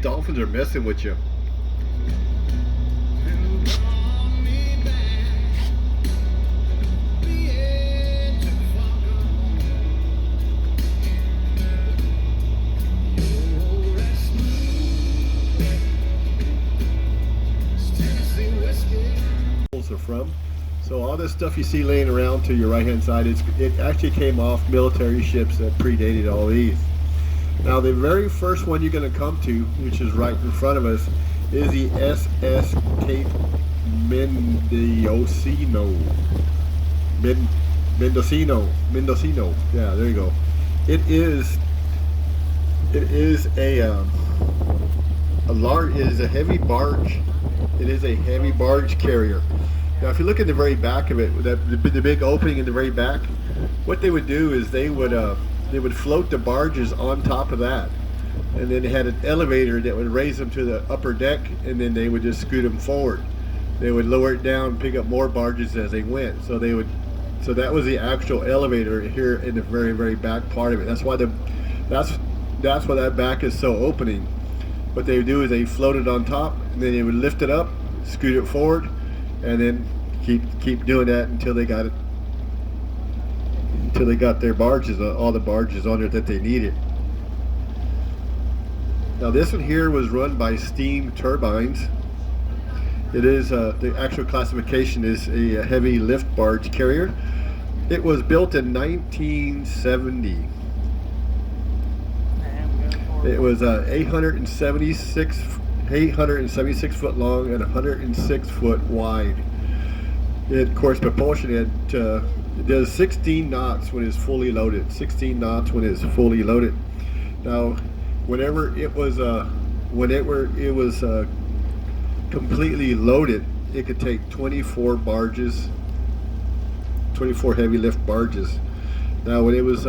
dolphins are messing with you. Are from. So all this stuff you see laying around to your right hand side, it actually came off military ships that predated all these. Now the very first one you're going to come to, which is right in front of us, is the SS Cape Mendocino. Mendocino. Yeah, there you go. It is a large. It is a heavy barge. It is a heavy barge carrier. Now, if you look at the very back of it, the big opening in the very back, what they would do is they would float the barges on top of that, and then they had an elevator that would raise them to the upper deck, and then they would just scoot them forward. They would lower it down, pick up more barges as they went. So that was the actual elevator here in the very, very back part of it. That's why that back is so opening. What they would do is they float it on top, and then they would lift it up, scoot it forward, and then keep doing that until they got their barges, all the barges on there that they needed. Now this one here was run by steam turbines. It is the actual classification is a heavy lift barge carrier. It was built in 1970. It was 876 foot long and 106 foot wide. Of course, propulsion it does 16 knots when it's fully loaded. 16 knots when it's fully loaded. Now, whenever it was completely loaded, it could take 24 barges, 24 heavy lift barges. Now, when it was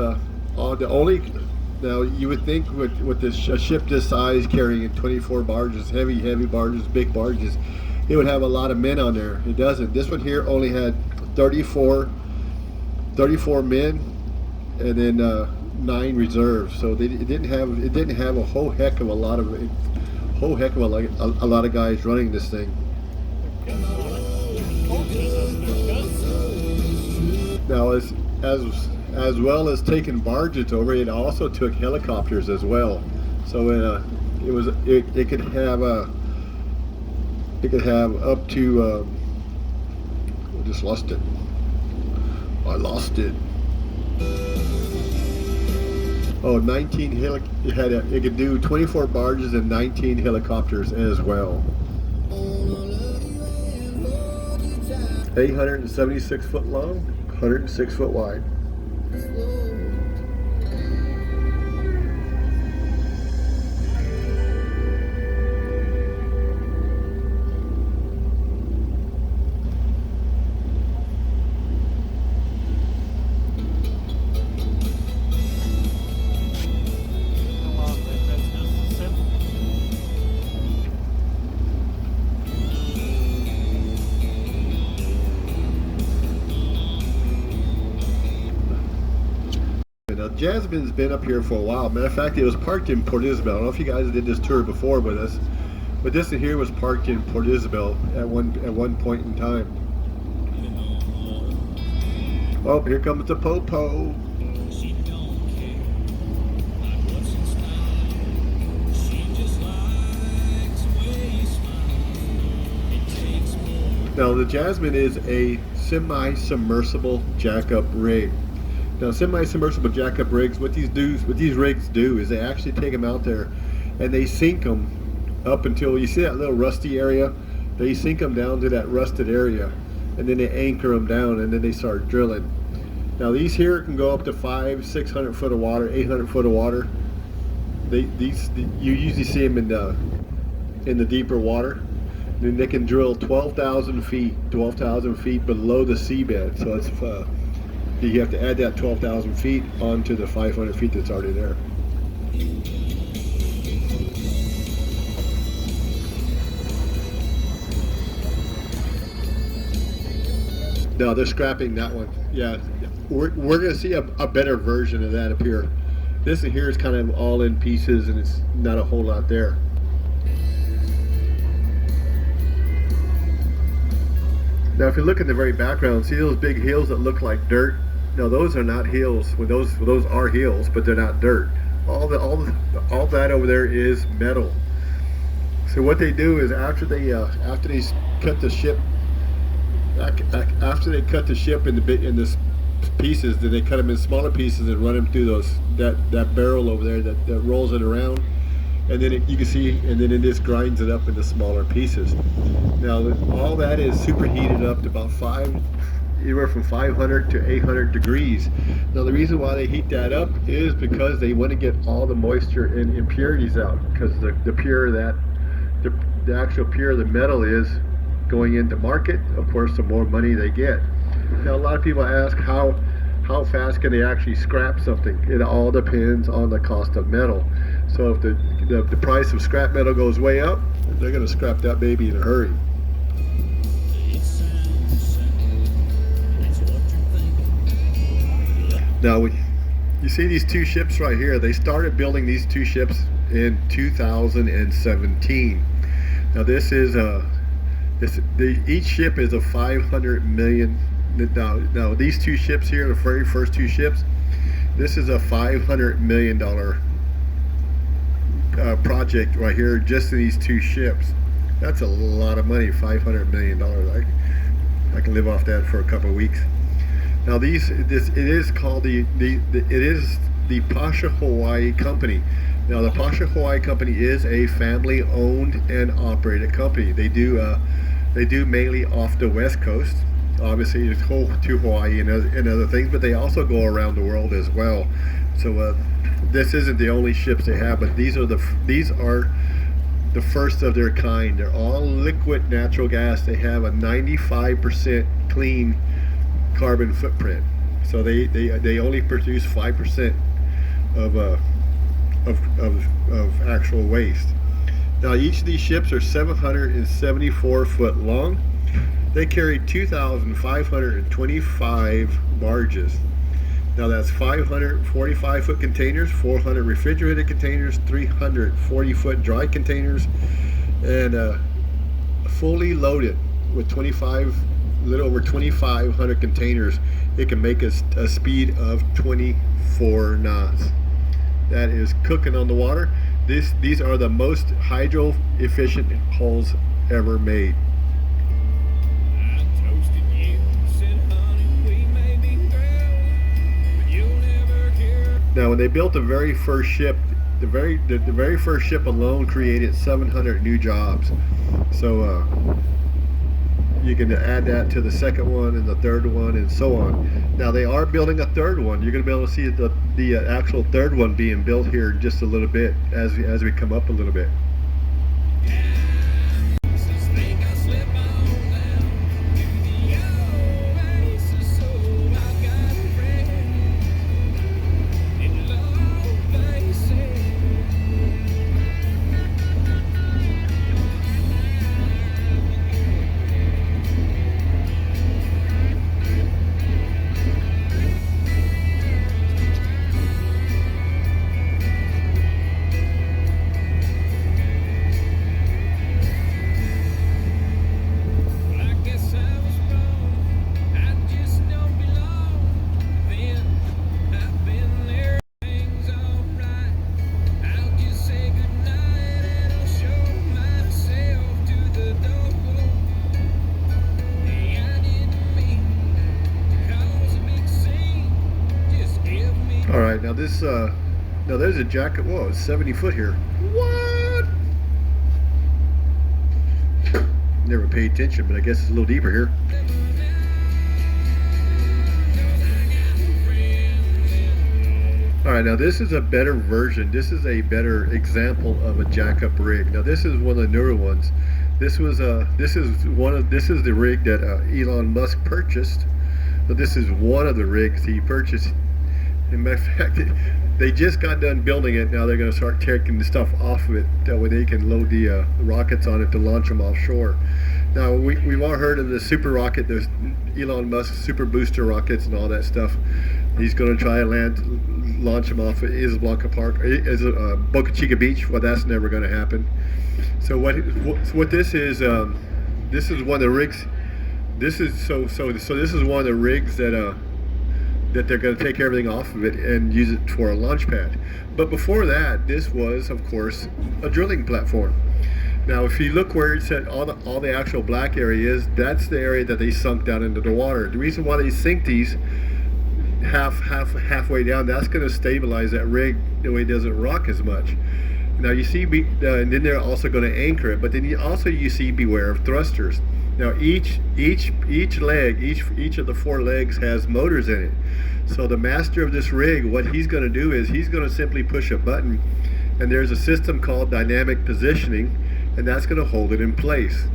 now you would think with a ship this size carrying 24 barges, heavy barges, big barges, it would have a lot of men on there. It doesn't. This one here only had 34 men, and then 9 reserves. So it didn't have a whole heck of a lot of guys running this thing. Now as well as taking barges over, it also took helicopters as well. So it could have up to I just lost it. I lost it. Oh, 19 it could do 24 barges and 19 helicopters as well. 876 foot long, 106 foot wide. Jasmine's been up here for a while. Matter of fact, it was parked in Port Isabel. I don't know if you guys did this tour before with us, but this here was parked in Port Isabel at one point in time. Oh, here comes the Popo. Now the Jasmine is a semi-submersible jackup rig. Now, semi-submersible jackup rigs, what these rigs do is they actually take them out there and they sink them up until you see that little rusty area. They sink them down to that rusted area, and then they anchor them down, and then they start drilling. Now, these here can go up to 500-600 foot of water, 800 foot of water. You usually see them in the deeper water. And then they can drill 12,000 feet below the seabed. So it's you have to add that 12,000 feet onto the 500 feet that's already there. No, they're scrapping that one. Yeah, we're going to see a better version of that up here. This here is kind of all in pieces, and it's not a whole lot there. Now, if you look in the very background, see those big hills that look like dirt? No, those are not hills. Well, those are hills, but they're not dirt. All that over there is metal. So what they do is after they cut the ship, after they cut the ship in the pieces, then they cut them in smaller pieces and run them through that barrel over there that rolls it around, and then you can see, and then it just grinds it up into smaller pieces. Now all that is superheated up to about anywhere from 500 to 800 degrees. Now the reason why they heat that up is because they want to get all the moisture and impurities out, because the purer the actual pure the metal is going into market, of course the more money they get. Now a lot of people ask how fast can they actually scrap something. It all depends on the cost of metal. So if the price of scrap metal goes way up, they're going to scrap that baby in a hurry. Now you see these two ships right here. They started building these two ships in 2017. Now this is each ship is a 500 million. Now these two ships here, the very first two ships, this is a $500 million project right here, just in these two ships. That's a lot of money, $500 million. I can live off that for a couple of weeks. Now it is called it is the Pasha Hawaii Company. Now the Pasha Hawaii Company is a family-owned and operated company. They do mainly off the West Coast. Obviously, it's to Hawaii and other things, but they also go around the world as well. So this isn't the only ships they have, but these are the first of their kind. They're all liquid natural gas. They have a 95% clean carbon footprint. So they only produce 5% of actual waste. Now each of these ships are 774 foot long. They carry 2,525 barges. Now that's 545 foot containers, 400 refrigerated containers, 340 foot dry containers, and fully loaded with a little over 2,500 containers. It can make a speed of 24 knots. That is cooking on the water. These are the most hydro efficient hulls ever made. Now, when they built the very first ship, the very first ship alone created 700 new jobs. So you can add that to the second one and the third one and so on. Now they are building a third one. You're going to be able to see the actual third one being built here in just a little bit as we come up a little bit. All right, now now there's a jacket. Whoa, it's 70 foot here. What? Never paid attention, but I guess it's a little deeper here. All right, now this is a better version. This is a better example of a jack-up rig. Now this is one of the newer ones. This is the rig that Elon Musk purchased. But this is one of the rigs he purchased. In fact, they just got done building it. Now they're going to start taking the stuff off of it. That way they can load the rockets on it to launch them offshore. Now we've all heard of the super rocket, there's Elon Musk super booster rockets and all that stuff. He's going to try and launch them off at Isla Park, Boca Chica Beach. Well, that's never going to happen. So what this is one of the rigs. this is this is one of the rigs that they're going to take everything off of it and use it for a launch pad. But before that, this was, of course, a drilling platform. Now, if you look where it said all the actual black area is, that's the area that they sunk down into the water. The reason why they sink these halfway down, that's going to stabilize that rig the way it doesn't rock as much. Now you see, and then they're also going to anchor it. But then you see beware of thrusters. Now each leg, each of the four legs has motors in it. So the master of this rig, what he's going to do is he's going to simply push a button, and there's a system called dynamic positioning, and that's going to hold it in place.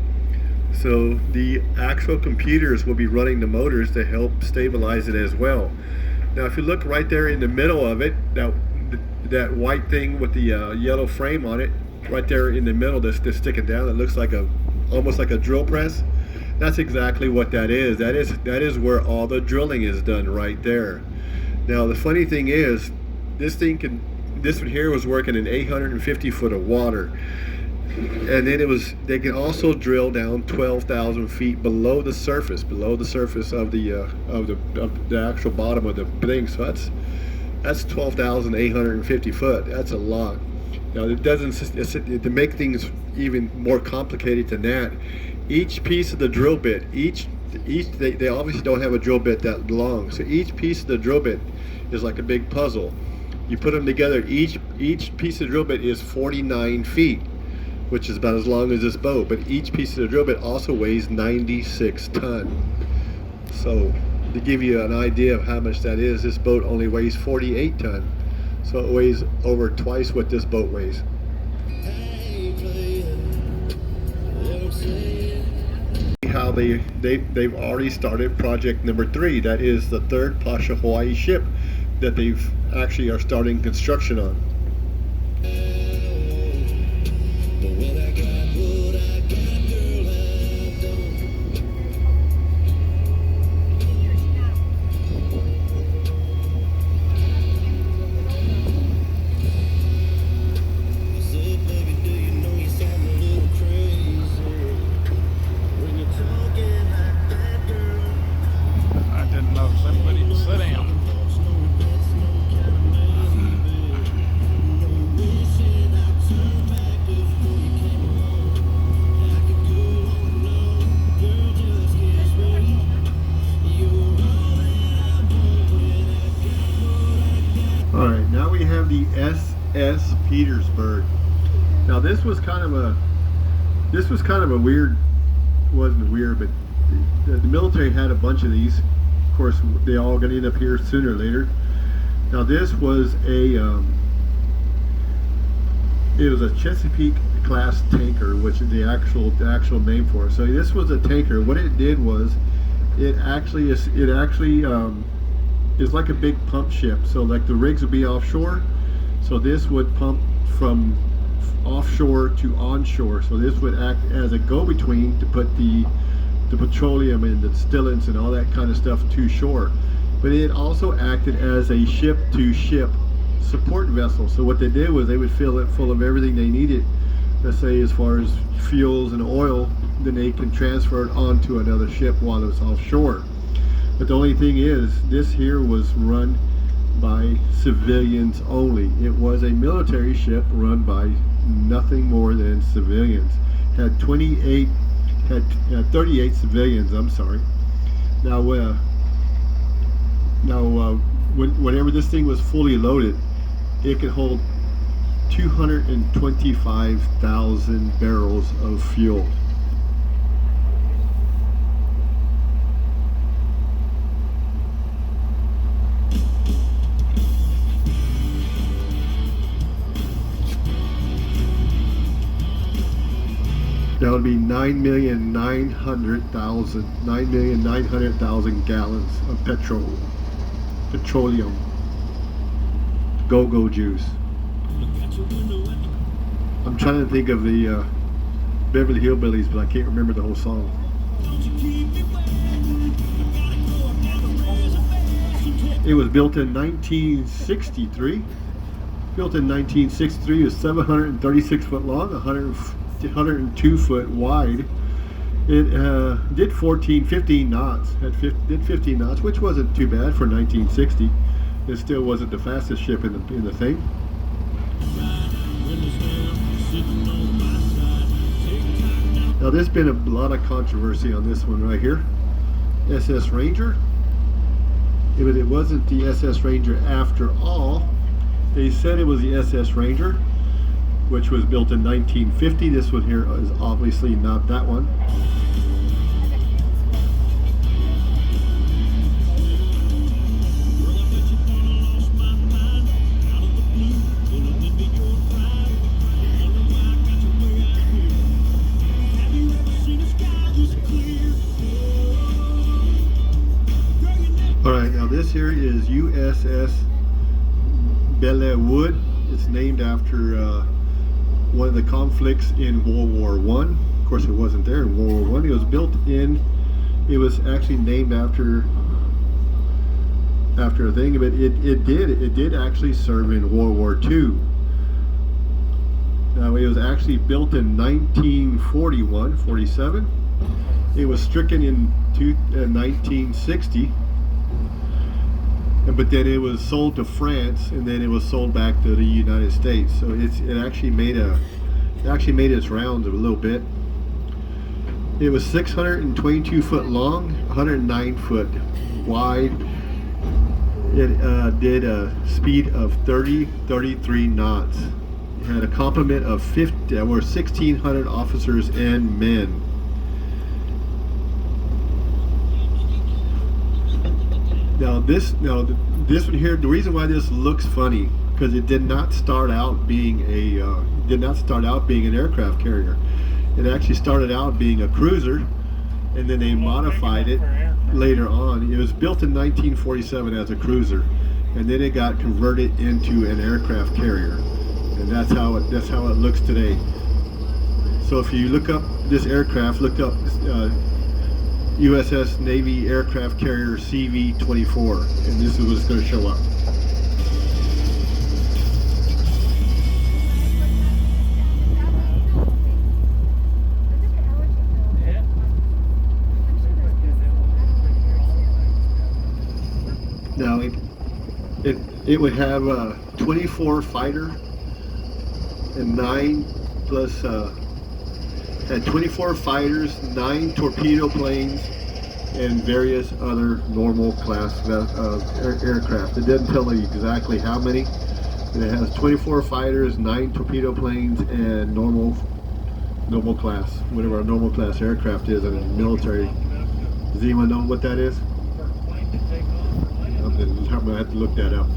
So the actual computers will be running the motors to help stabilize it as well. Now if you look right there in the middle of it, that white thing with the yellow frame on it, right there in the middle that's sticking down, it looks like almost like a drill press. That's exactly what that is. That is where all the drilling is done, right there. Now the funny thing is, this one here was working in 850 foot of water, and then they can also drill down 12,000 feet below the surface of the actual bottom of the thing. So that's 12,850 foot. That's a lot. Now it doesn't, to make things even more complicated than that, each piece of the drill bit, they obviously don't have a drill bit that long, so each piece of the drill bit is like a big puzzle. You put them together, each piece of drill bit is 49 feet, which is about as long as this boat, but each piece of the drill bit also weighs 96 tons. So to give you an idea of how much that is, this boat only weighs 48 tons. So it weighs over twice what this boat weighs. How they've already started project number 3. That is the third Pasha Hawaii ship that they've actually are starting construction on. Alright, now we have the SS Petersburg. Now this was kind of a weird, wasn't weird, but the military had a bunch of these. Of course, they all going to end up here sooner or later. Now this was it was a Chesapeake class tanker, which is the actual name for it. So this was a tanker. What it did was, it actually is like a big pump ship. So like the rigs would be offshore, so this would pump from offshore to onshore. So this would act as a go-between to put the petroleum and the distillants and all that kind of stuff to shore. But it also acted as a ship-to-ship support vessel. So what they did was they would fill it full of everything they needed, let's say as far as fuels and oil, then they can transfer it onto another ship while it's offshore. But the only thing is, this here was run by civilians only. It was a military ship run by nothing more than civilians. Had 38 civilians, I'm sorry. Now whenever this thing was fully loaded, it could hold 225,000 barrels of fuel. That would be 9,900,000 gallons of petroleum, go-go juice. I'm trying to think of the Beverly Hillbillies, but I can't remember the whole song. It was built in 1963. Built in 1963, it was 736 foot long, 102 foot wide, It did 15 knots. Did 15 knots, which wasn't too bad for 1960. It still wasn't the fastest ship in the thing. Now there's been a lot of controversy on this one right here. SS Ranger. But it wasn't the SS Ranger after all. They said it was the SS Ranger, which was built in 1950. This one here is obviously not that one. Alright, now this here is USS Bellewood. It's named after one of the conflicts in World War I. Of course, it wasn't there in World War I. It was built in, it was actually named after a thing, but it did actually serve in World War II. Now, it was actually built in 1947. It was stricken in 1960. But then it was sold to France, and then it was sold back to the United States. So it actually made its rounds a little bit. It was 622 foot long, 109 foot wide. It did a speed of 33 knots. It had a complement of 1,600 officers and men. Now this one here, the reason why this looks funny, because it did not start out being an aircraft carrier. It actually started out being a cruiser, and then they modified it later on. It was built in 1947 as a cruiser, and then it got converted into an aircraft carrier, and that's how it looks today. So if you look up this aircraft, look up USS Navy aircraft carrier CV-24, and this is what's going to show up. Now it would have a 24 fighter and 9 plus had 24 fighters, 9 torpedo planes, and various other normal class aircraft. It doesn't tell you exactly how many, but it has 24 fighters, 9 torpedo planes, and normal class, whatever a normal class aircraft is in the military. Does anyone know what that is? I'm gonna have to look that up.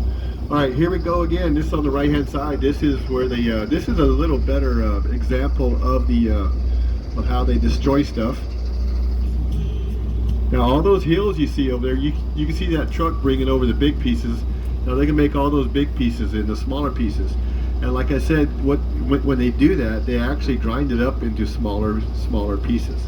All right, here we go again. This is on the right hand side. This is where this is a little better example of of how they destroy stuff. Now all those hills you see over there, you can see that truck bringing over the big pieces. Now they can make all those big pieces into smaller pieces, and like I said, when they do that, they actually grind it up into smaller pieces.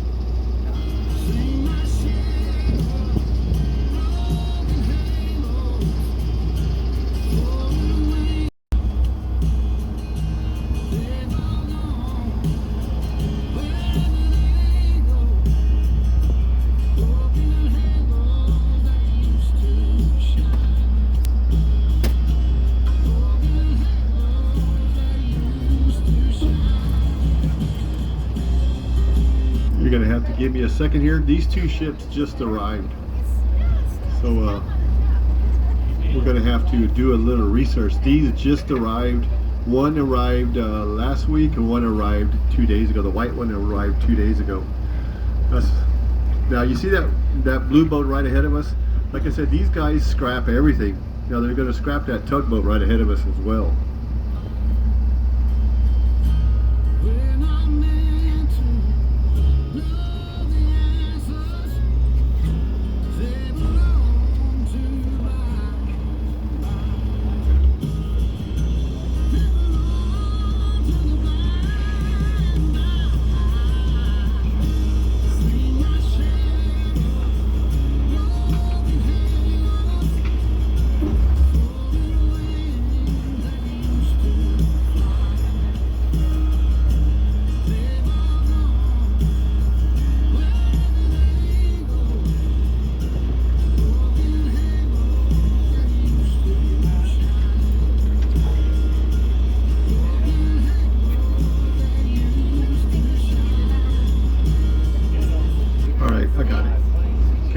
You're gonna have to give me a second here. These two ships just arrived, so we're gonna have to do a little research. These just arrived. One arrived last week, and one arrived 2 days ago. The white one arrived 2 days ago. Now you see that blue boat right ahead of us? Like I said, these guys scrap everything. Now they're gonna scrap that tugboat right ahead of us as well.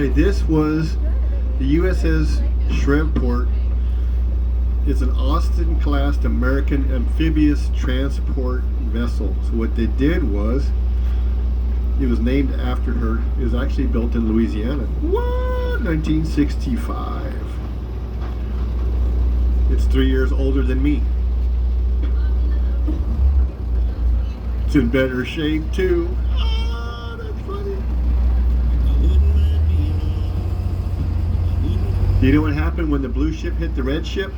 Okay, this was the USS Shreveport. It's an Austin-class American amphibious transport vessel. So what they did was, it was named after her. It was actually built in Louisiana. What? 1965. It's 3 years older than me. It's in better shape too. Oh, that's funny. Do you know what happened when the blue ship hit the red ship?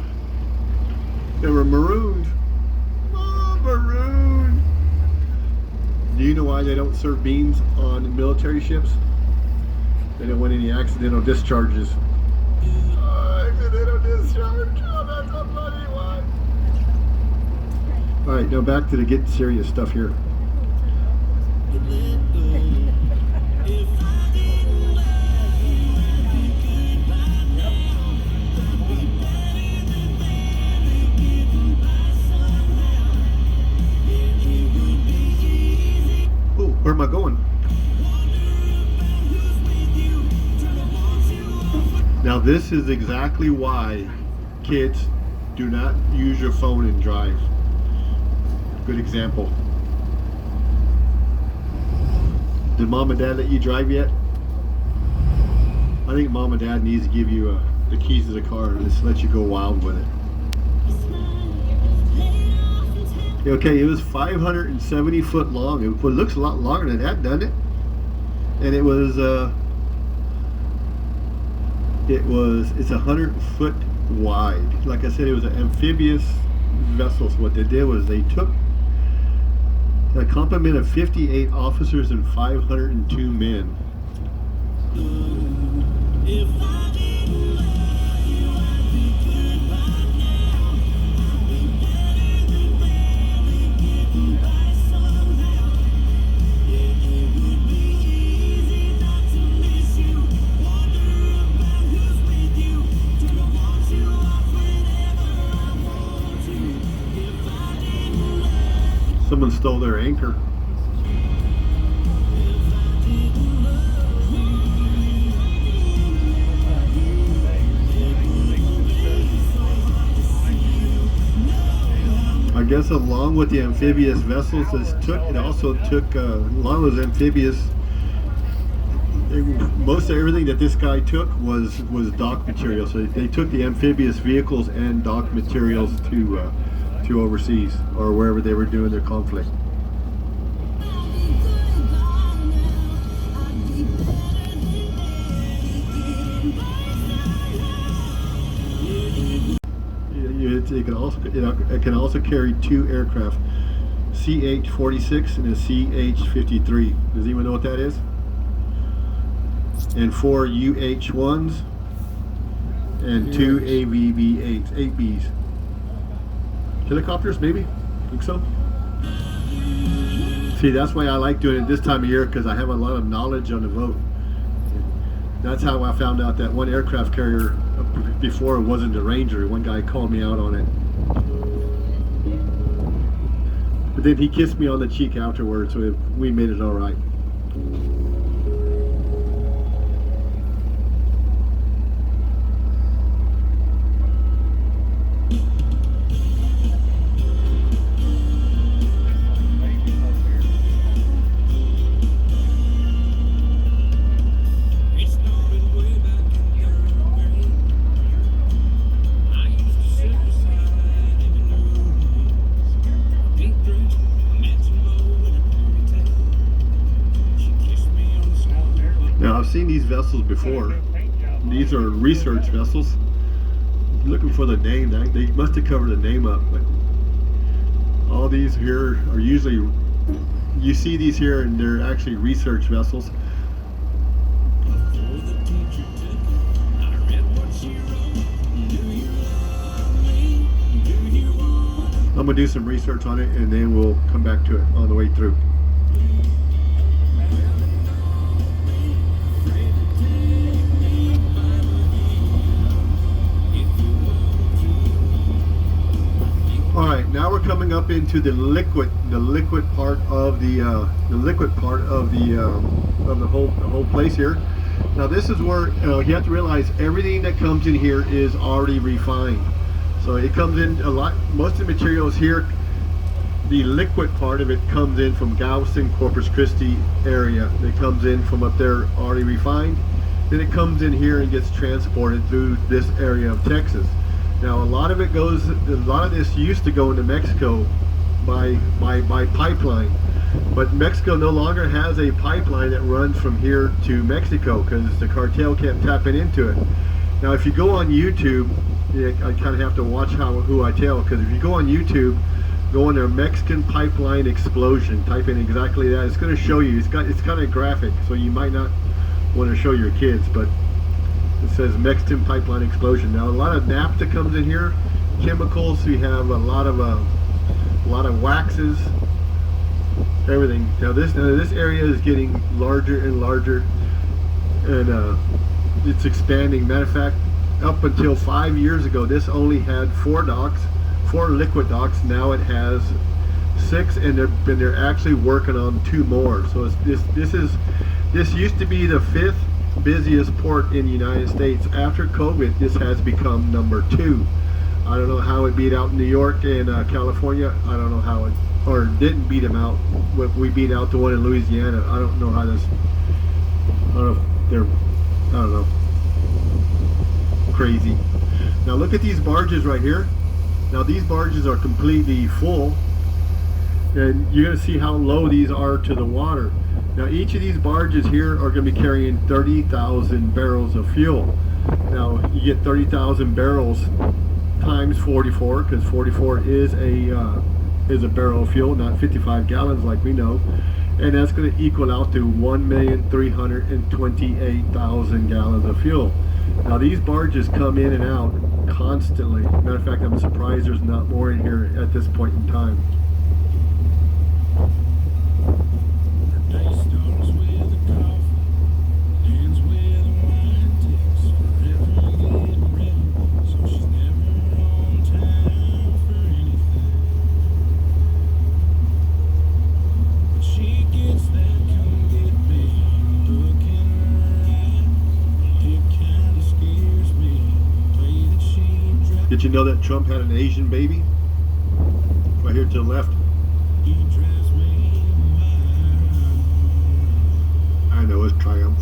They were marooned. Oh, marooned. Do you know why they don't serve beans on military ships? They don't want any accidental discharges. Oh, accidental discharge. Oh, that's a funny one. All right, now back to the get serious stuff here. Where am I going? Now this is exactly why kids do not use your phone and drive. Good example. Did mom and dad let you drive yet? I think mom and dad needs to give you the keys to the car and just let you go wild with it. Okay, it was 570 foot long. It looks a lot longer than that, doesn't it? And it's 100 foot wide. Like I said, it was an amphibious vessel. So what they did was they took a complement of 58 officers and 502 men. Someone stole their anchor. I guess along with the amphibious vessels, it also took a lot of those amphibious. Most of everything that this guy took was dock material. So they took the amphibious vehicles and dock materials to overseas or wherever they were doing their conflict. It can also carry 2 aircraft, CH-46 and a CH-53. Does anyone know what that is? And 4 UH-1s and 2 AVB-8s, 8Bs. Helicopters, maybe? Think so? See, that's why I like doing it this time of year, because I have a lot of knowledge on the vote. That's how I found out that one aircraft carrier before it wasn't the Ranger. One guy called me out on it. But then he kissed me on the cheek afterwards, so we made it all right. I've seen these vessels before. These are research vessels. I'm looking for the name. They must have covered the name up, but all these here are usually, you see these here and they're actually research vessels. I'm gonna do some research on it and then we'll come back to it on the way through. All right, now we're coming up into the liquid part of the whole place here. Now this is where you have to realize everything that comes in here is already refined. So it comes in a lot. Most of the materials here, the liquid part of it comes in from Galveston, Corpus Christi area. It comes in from up there already refined. Then it comes in here and gets transported through this area of Texas. Now a lot of it goes. A lot of this used to go into Mexico by pipeline. But Mexico no longer has a pipeline that runs from here to Mexico because the cartel kept tapping into it. Now, if you go on YouTube, I kind of have to watch who I tell, because if you go on YouTube, go under Mexican pipeline explosion, type in exactly that. It's going to show you. It's kind of graphic, so you might not want to show your kids, but it says Mexican pipeline explosion. Now, a lot of naphtha comes in here, chemicals. We have a lot of waxes. Everything. Now this area is getting larger and larger, and it's expanding. Matter of fact, up until 5 years ago, this only had 4 liquid docks. Now it has 6, and they're actually working on 2 more. So this used to be the 5th busiest port in the United States. After COVID, this has become number 2. I don't know how it beat out New York and California. I don't know how it, or didn't beat them out. We beat out the one in Louisiana. I don't know how this. I don't know if they're. I don't know. Crazy. Now look at these barges right here. Now these barges are completely full, and you're going to see how low these are to the water. Now each of these barges here are going to be carrying 30,000 barrels of fuel. Now you get 30,000 barrels times 44, because 44 is a barrel of fuel, not 55 gallons like we know, and that's going to equal out to 1,328,000 gallons of fuel. Now these barges come in and out constantly. Matter of fact, I'm surprised there's not more in here at this point in time. Did you know that Trump had an Asian baby? Right here to the left. I know, it's triumph.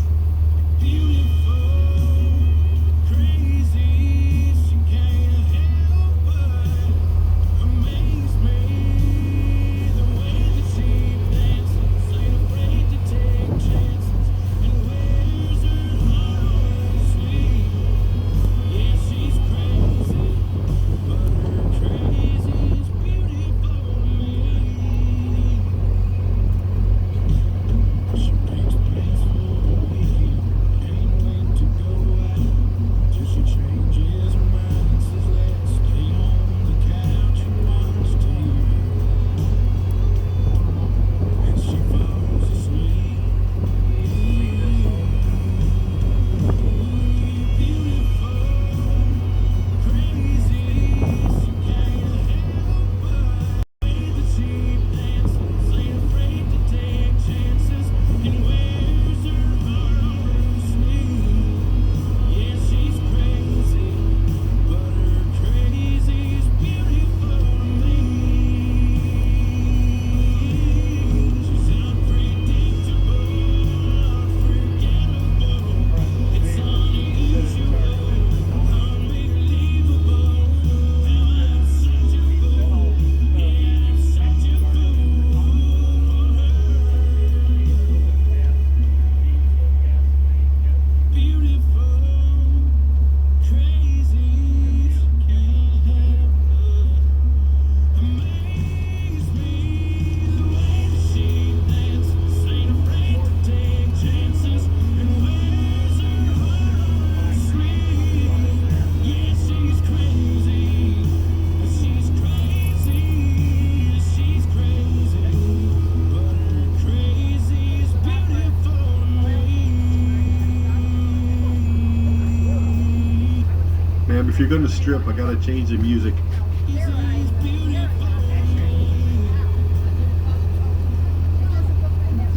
If you're going to strip, I got to change the music.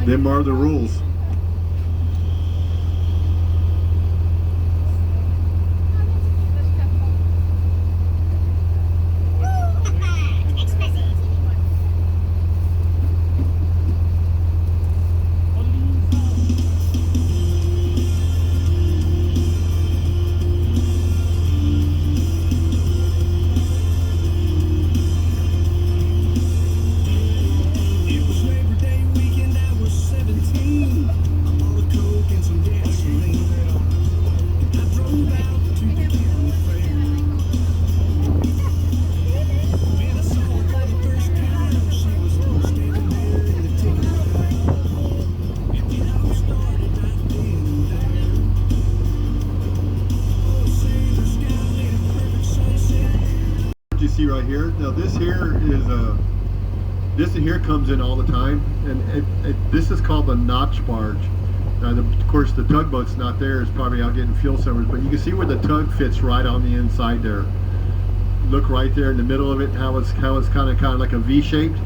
Them are the rules. right here. Now this here is this here comes in all the time, and this is called the notch barge. Now, of course, the tugboat's not there. It's probably out getting fuel somewhere, but you can see where the tug fits right on the inside there. Look right there in the middle of it, how it's kind of like a V-shaped.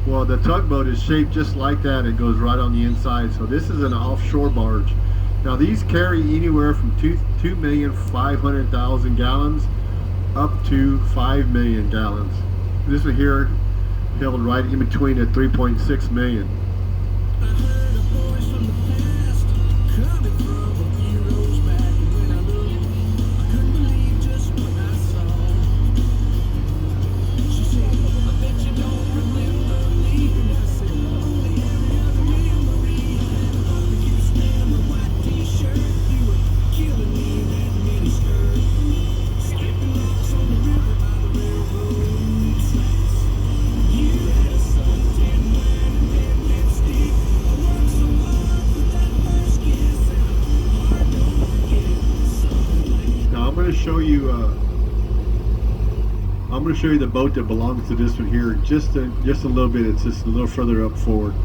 Well, the tugboat is shaped just like that. It goes right on the inside. So this is an offshore barge. Now these carry anywhere from 2,500,000 gallons up to 5 million gallons. This one here held right in between at 3.6 million. I'm going to show you the boat that belongs to this one here just a little bit. It's just a little further up forward.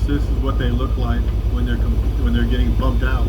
This is what they look like when they're getting pumped out.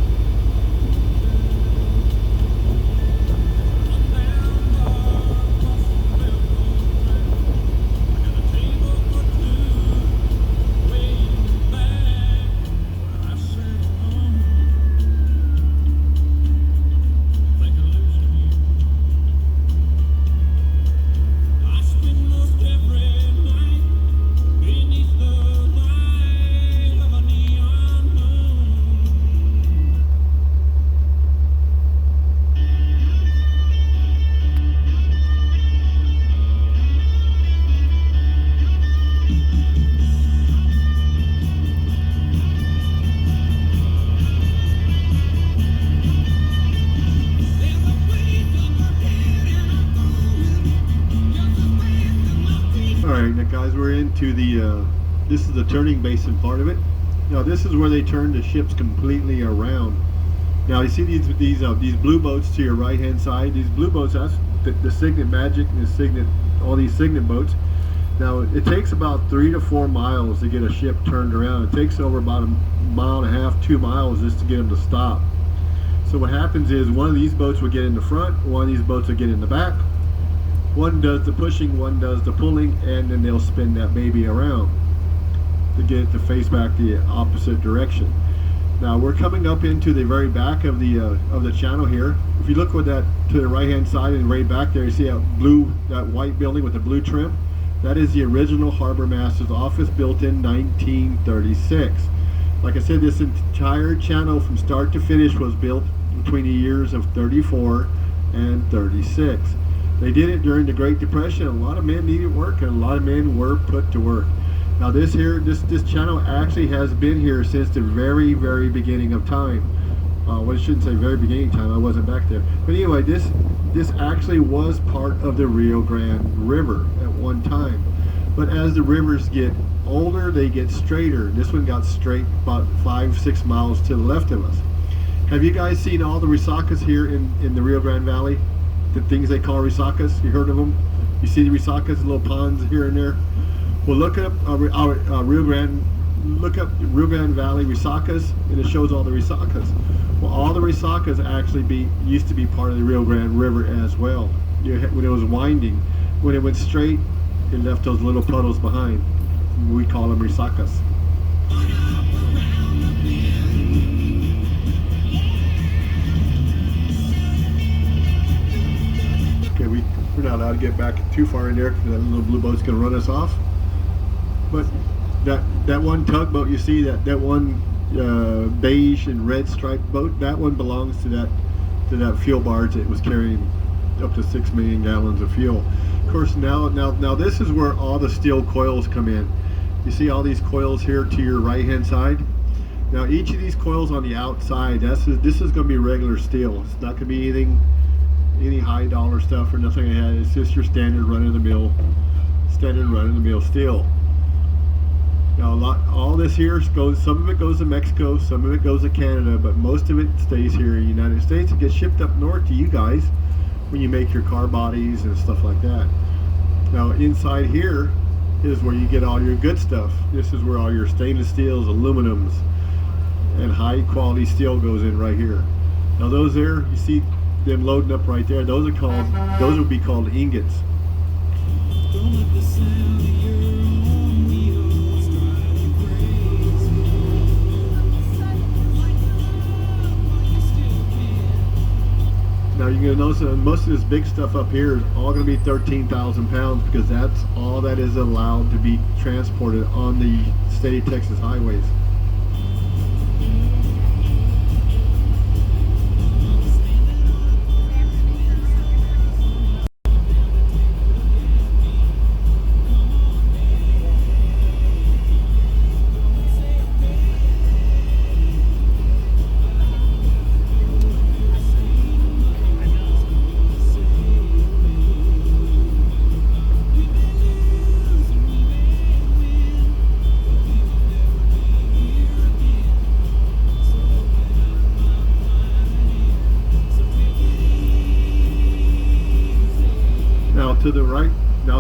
Guys, we're into the this is the turning basin part of it. Now this is where they turn the ships completely around. Now you see these blue boats to your right hand side. These blue boats, that's the Signet Magic and the Signet, all these Signet boats. Now it takes about 3 to 4 miles to get a ship turned around. It takes over about a mile and a half, 2 miles just to get them to stop. So what happens is one of these boats will get in the front, one of these boats will get in the back. One does the pushing, one does the pulling, and then they'll spin that baby around to get it to face back the opposite direction. Now we're coming up into the very back of the channel here. If you look with that to the right hand side and right back there, you see that white building with the blue trim. That is the original Harbor Master's office, built in 1936. Like I said, this entire channel from start to finish was built between the years of 34 and 36. They did it during the Great Depression. A lot of men needed work, and a lot of men were put to work. Now this channel actually has been here since the very, very beginning of time. Well, I shouldn't say very beginning time. I wasn't back there. But anyway, this actually was part of the Rio Grande River at one time. But as the rivers get older, they get straighter. This one got straight about 5-6 miles to the left of us. Have you guys seen all the resacas here in the Rio Grande Valley? The things they call resacas? You heard of them? You see the resacas, little ponds here and there? Well, look up Rio Grande. Look up Rio Grande Valley resacas, and it shows all the resacas. Well, all the resacas actually used to be part of the Rio Grande River as well. When it was winding, when it went straight, it left those little puddles behind. We call them resacas. Okay, we're not allowed to get back too far in there because that little blue boat's going to run us off. But that one tugboat you see, that one beige and red striped boat, that one belongs to that fuel barge that was carrying up to 6 million gallons of fuel. Of course, now this is where all the steel coils come in. You see all these coils here to your right hand side. Now each of these coils on the outside, this is going to be regular steel. It's not going to be any high dollar stuff or nothing like that. It's just your standard run of the mill steel. Now all this here goes, some of it goes to Mexico, some of it goes to Canada, but most of it stays here in the United States. It gets shipped up north to you guys when you make your car bodies and stuff like that. Now inside here is where you get all your good stuff. This is where all your stainless steels, aluminums, and high quality steel goes in right here. Now those there, you see them loading up right there, those would be called ingots. Now you're going to notice that most of this big stuff up here is all going to be 13,000 pounds because that's all that is allowed to be transported on the state of Texas highways.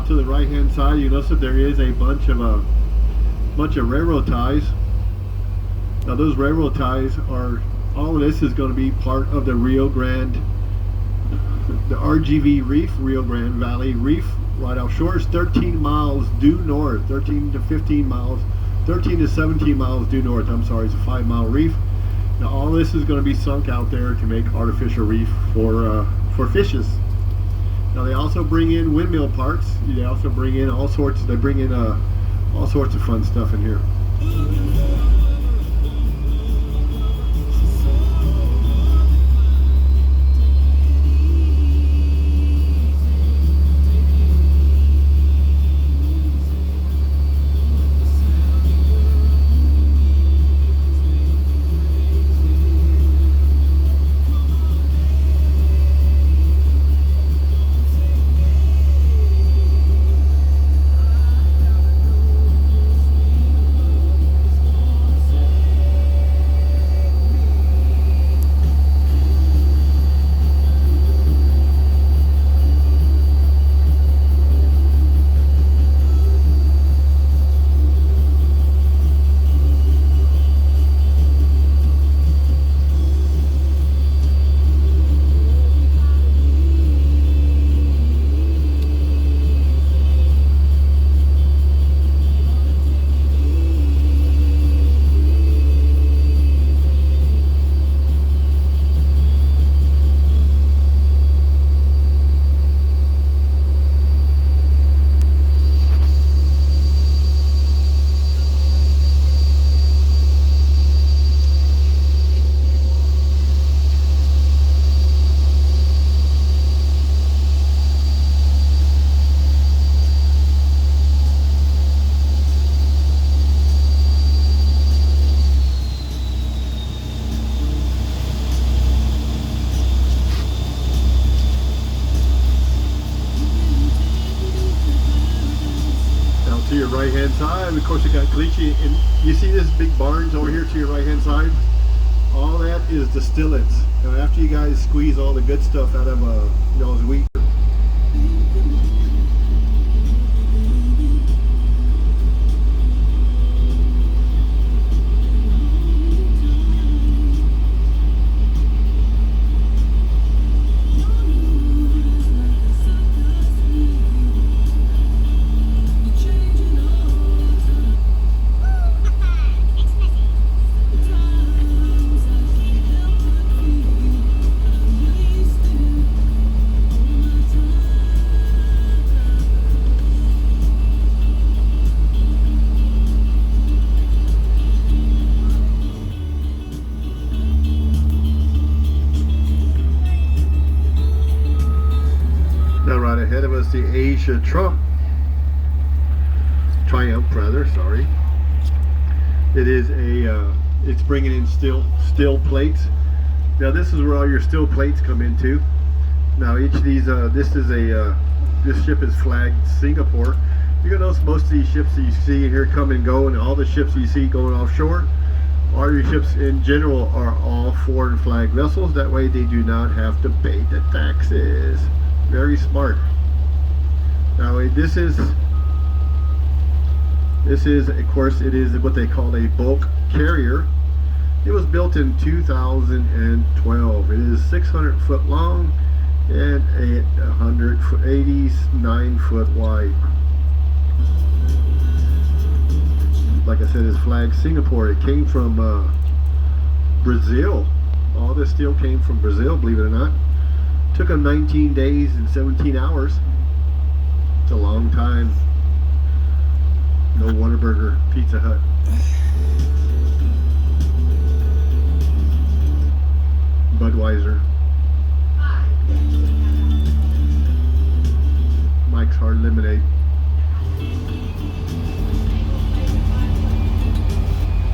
To the right hand side, you notice that there is a bunch of railroad ties. Now those railroad ties are, all of this is going to be part of the Rio Grande, the RGV Reef, Rio Grande Valley Reef right offshore. Is 13 miles due north, 13 to 15 miles, 13 to 17 miles due north. I'm sorry, it's a 5-mile reef. Now all this is going to be sunk out there to make artificial reef for fishes. Now they also bring in windmill parts. They also bring in all sorts. They bring in all sorts of fun stuff in here. right hand side, of course, you got caliche, and you see this big barns over here to your right hand side. All that is distillates. Now, after you guys squeeze all the good stuff out of y'all's wheat. Now right ahead of us, the Asia Triumph rather, sorry. It is it's bringing in steel plates. Now this is where all your steel plates come into. Now each of these, this ship is flagged Singapore. You're gonna notice most of these ships that you see here come and go, and all the ships you see going offshore, all your ships in general are all foreign flag vessels. That way they do not have to pay the taxes. Very smart. Now this is of course it is what they call a bulk carrier. It was built in 2012. It is 600 foot long and 89 foot wide. Like I said, it's flagged Singapore. It came from Brazil. All this steel came from Brazil, believe it or not. Took them 19 days and 17 hours. It's a long time. No Whataburger, Pizza Hut. Budweiser. Mike's Hard Lemonade.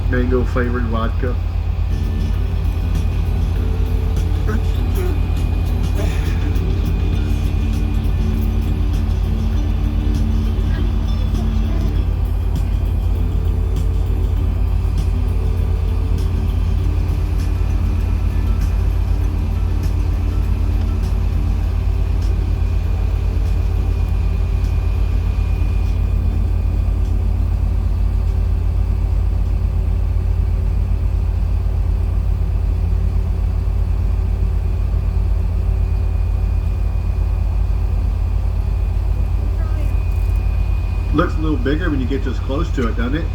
Mango flavored vodka. Looks a little bigger when you get this close to it, doesn't it?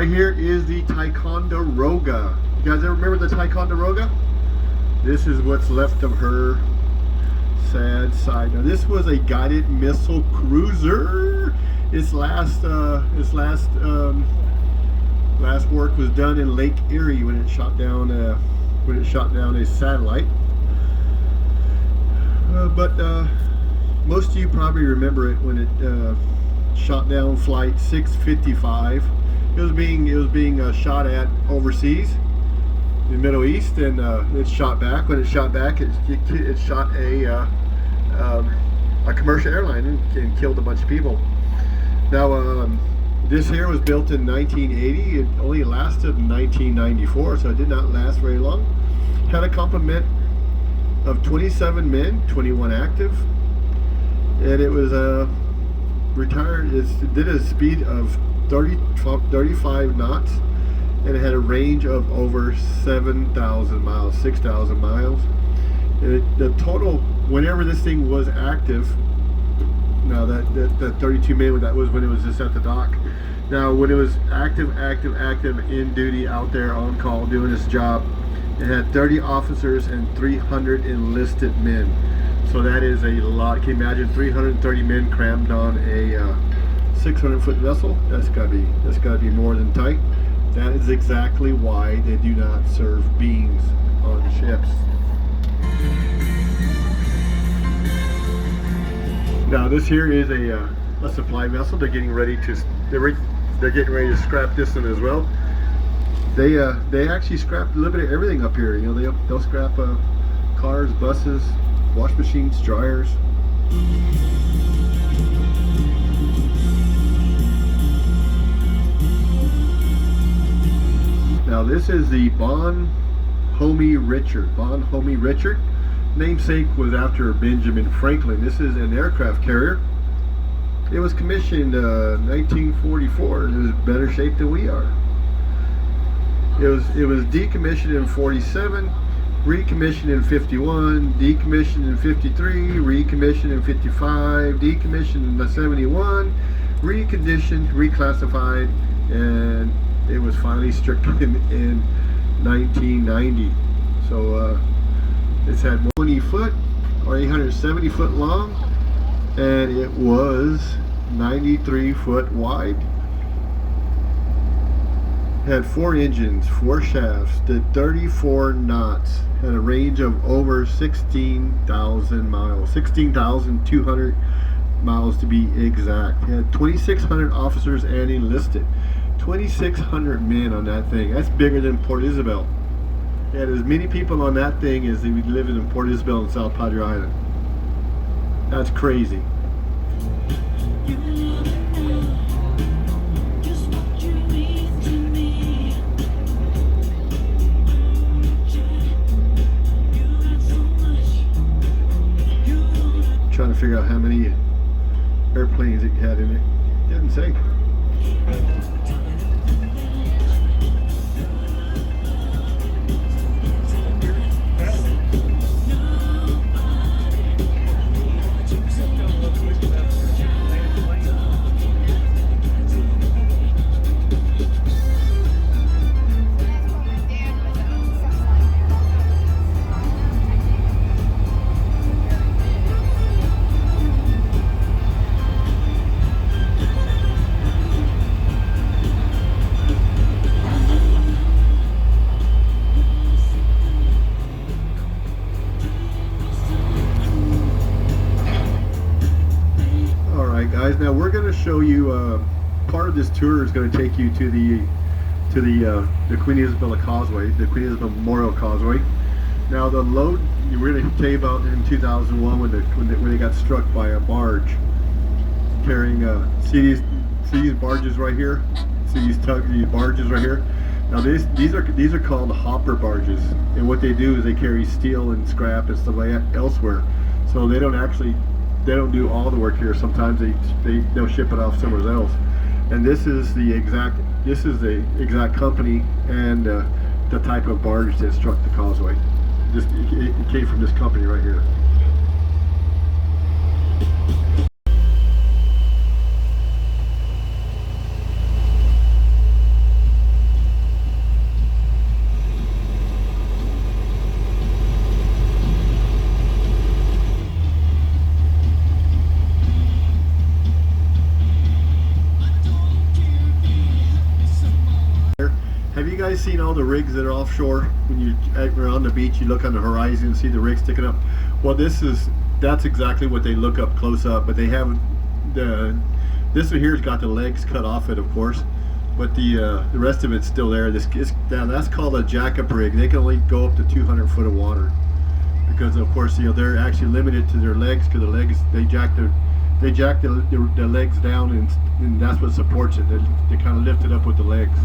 right here is the Ticonderoga. You guys ever remember the Ticonderoga? This is what's left of her sad side. Now this was a guided missile cruiser. Its last work was done in Lake Erie when it shot down a satellite. But most of you probably remember it when it shot down Flight 655. It was being shot at overseas in the Middle East, and it shot back. When it shot back, it shot a commercial airline and killed a bunch of people. Now, this here was built in 1980. It only lasted 1994, so it did not last very long. Had a complement of 27 men, 21 active, and it was retired. It did a speed of 35 knots, and it had a range of over 7,000 miles, 6,000 miles. The total, whenever this thing was active, now that 32 men, that was when it was just at the dock. Now when it was active in duty out there on call doing its job, it had 30 officers and 300 enlisted men. So that is a lot. Can you imagine 330 men crammed on a 600-foot vessel? That's gotta be more than tight. That is exactly why they do not serve beans on ships. Now this here is a supply vessel. They're getting ready to scrap this one as well. They actually scrap a little bit of everything up here. You know, they'll scrap cars, buses, wash machines, dryers. Now this is the Bon-Homie Richard. Namesake was after Benjamin Franklin. This is an aircraft carrier. It was commissioned 1944. It was in better shape than we are. It was decommissioned in 47, recommissioned in 51, decommissioned in 53, recommissioned in 55, decommissioned in 71, reconditioned, reclassified, and it was finally stricken in 1990. So it's had 20 foot or 870 foot long, and it was 93 foot wide. Had 4 engines, 4 shafts, did 34 knots, had a range of over 16,000 miles, 16,200 miles to be exact. Had 2,600 officers and enlisted, 2,600 men on that thing. That's bigger than Port Isabel. Had as many people on that thing as they would live in Port Isabel and South Padre Island. That's crazy. Trying to figure out how many airplanes it had in it. It didn't say. Guys, now we're going to show you part of this tour is going to take you to the Queen Isabella Causeway, the Queen Isabella Memorial Causeway. Now the load we're going to tell you about in 2001 when they got struck by a barge carrying see these barges right here, see these barges right here. Now these are called hopper barges, and what they do is they carry steel and scrap and stuff like that elsewhere. So they don't do all the work here. Sometimes they'll ship it off somewhere else. And this is the exact company and the type of barge that struck the causeway. It came from this company right here. the rigs that are offshore. When you're on the beach, you look on the horizon and see the rigs sticking up. Well, that's exactly what they look up close up, but they have this one here's got the legs cut off it, of course, but the rest of it's still there. That's called a jack-up rig. They can only go up to 200 foot of water because, of course, they're actually limited to their legs because the legs they jack the legs down and that's what supports it. They kind of lift it up with the legs.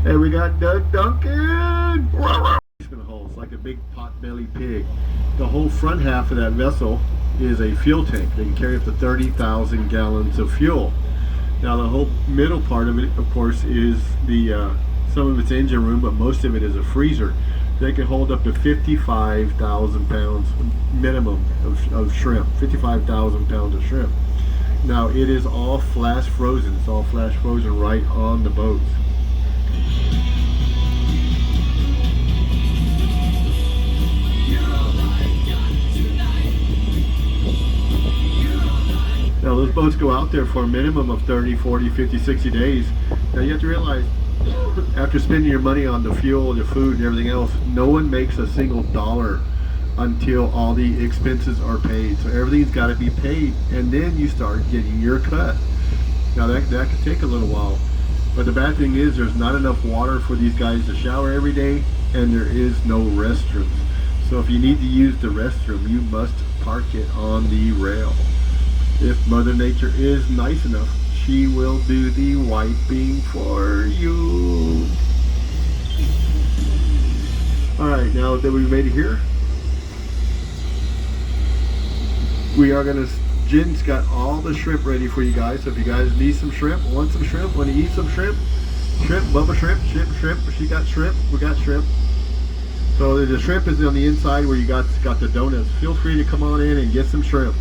And we got Doug Duncan. It's like a big pot-bellied pig. The whole front half of that vessel is a fuel tank. They can carry up to 30,000 gallons of fuel. Now the whole middle part of it, of course, is some of its engine room, but most of it is a freezer. They can hold up to 55,000 pounds minimum of shrimp. 55,000 pounds of shrimp. Now it is all flash frozen. It's all flash frozen right on the boats. Now those boats go out there for a minimum of 30, 40, 50, 60 days. Now you have to realize, after spending your money on the fuel, the food, and everything else, no one makes a single dollar until all the expenses are paid. So everything's got to be paid, and then you start getting your cut. Now that could take a little while, but the bad thing is there's not enough water for these guys to shower every day, and there is no restrooms. So if you need to use the restroom, you must park it on the rail. If Mother Nature is nice enough, she will do the wiping for you. Alright, now that we've made it here, we are going to, Jen's got all the shrimp ready for you guys. So if you guys need some shrimp, want to eat some shrimp, Bubba shrimp, she got shrimp, we got shrimp. So the shrimp is on the inside where you got the donuts. Feel free to come on in and get some shrimp.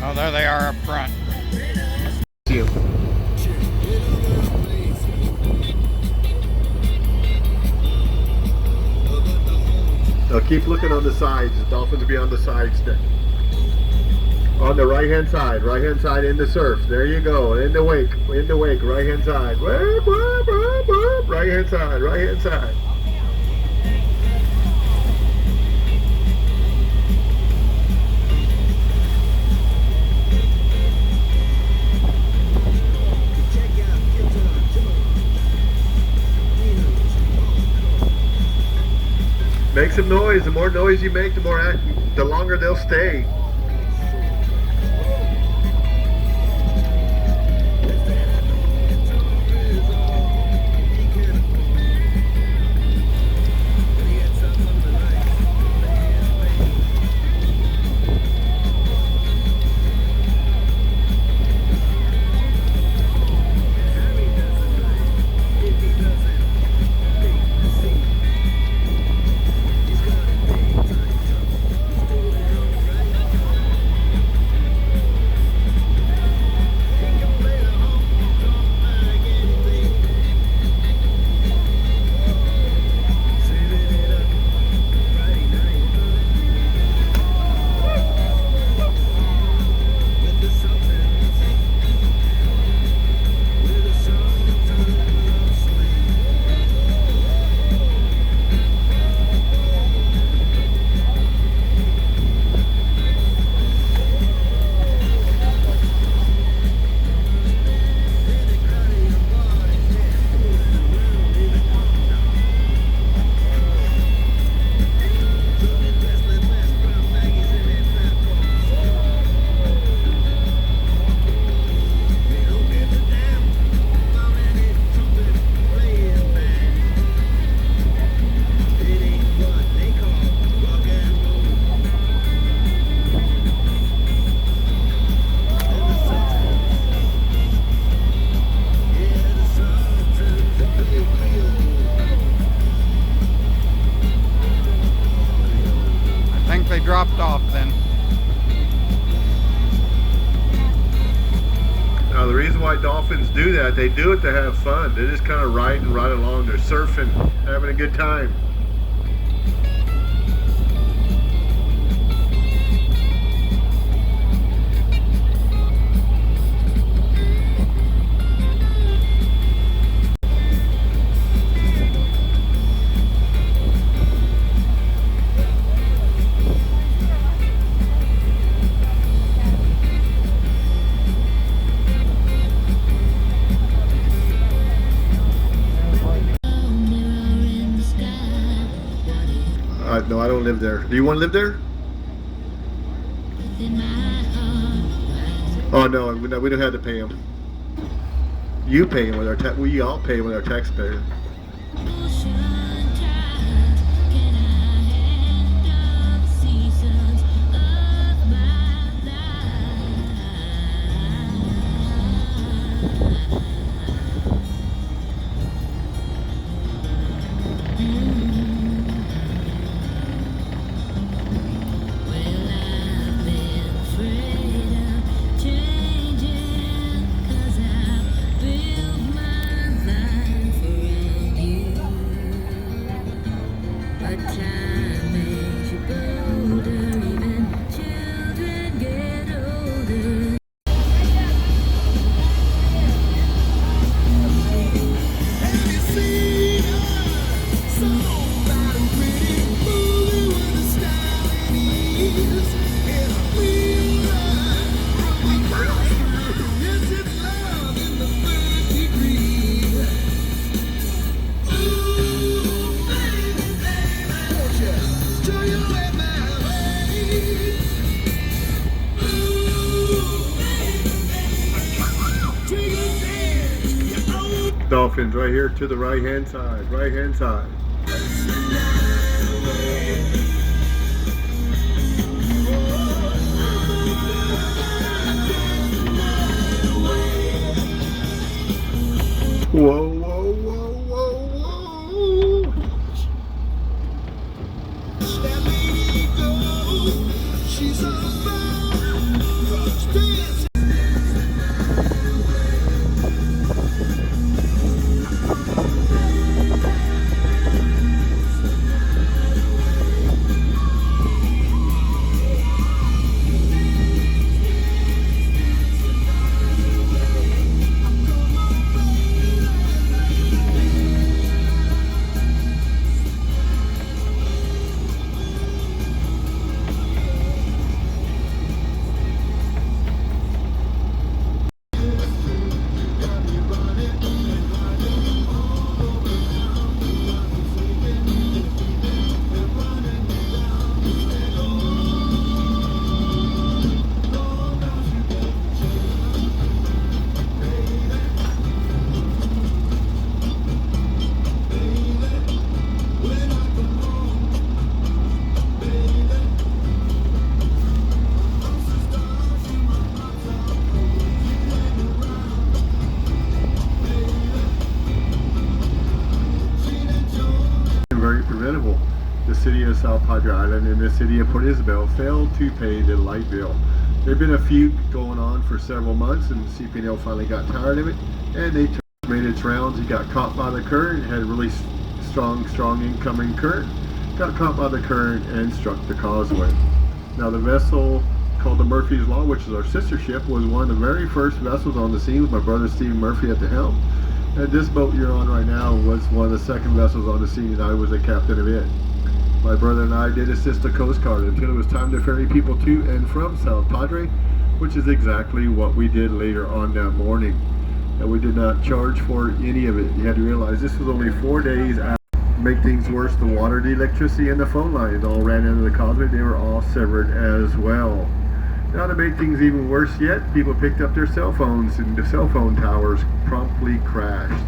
Oh, there they are up front. See you. Now keep looking on the sides. The dolphins will be on the sides. On the right hand side in the surf. There you go. In the wake, right hand side. Right hand side. Make some noise. The more noise you make, the longer they'll stay. why dolphins do that. They do it to have fun. They're just kind of riding right along. They're surfing, having a good time. No, I don't live there. Do you want to live there? Oh no, we don't have to pay them. You pay them with our tax. We all pay them with our taxpayer. Dolphins right here to the right hand side. Right hand side. Whoa, whoa, whoa, whoa, whoa. That lady go, she's a very preventable. The city of South Padre Island and the city of Port Isabel failed to pay the light bill. There have been a feud going on for several months, and CP&L finally got tired of it, and they made its rounds. It got caught by the current, had a really strong incoming current, got caught by the current and struck the causeway. Now the vessel called the Murphy's Law, which is our sister ship, was one of the very first vessels on the scene with my brother Stephen Murphy at the helm. And this boat you're on right now was one of the second vessels on the scene, and I was the captain of it. My brother and I did assist the Coast Guard until it was time to ferry people to and from South Padre, which is exactly what we did later on that morning. And we did not charge for any of it. You had to realize this was only 4 days after. Make things worse, the water, the electricity, and the phone lines all ran into the causeway. They were all severed as well. Now to make things even worse yet, people picked up their cell phones and the cell phone towers promptly crashed.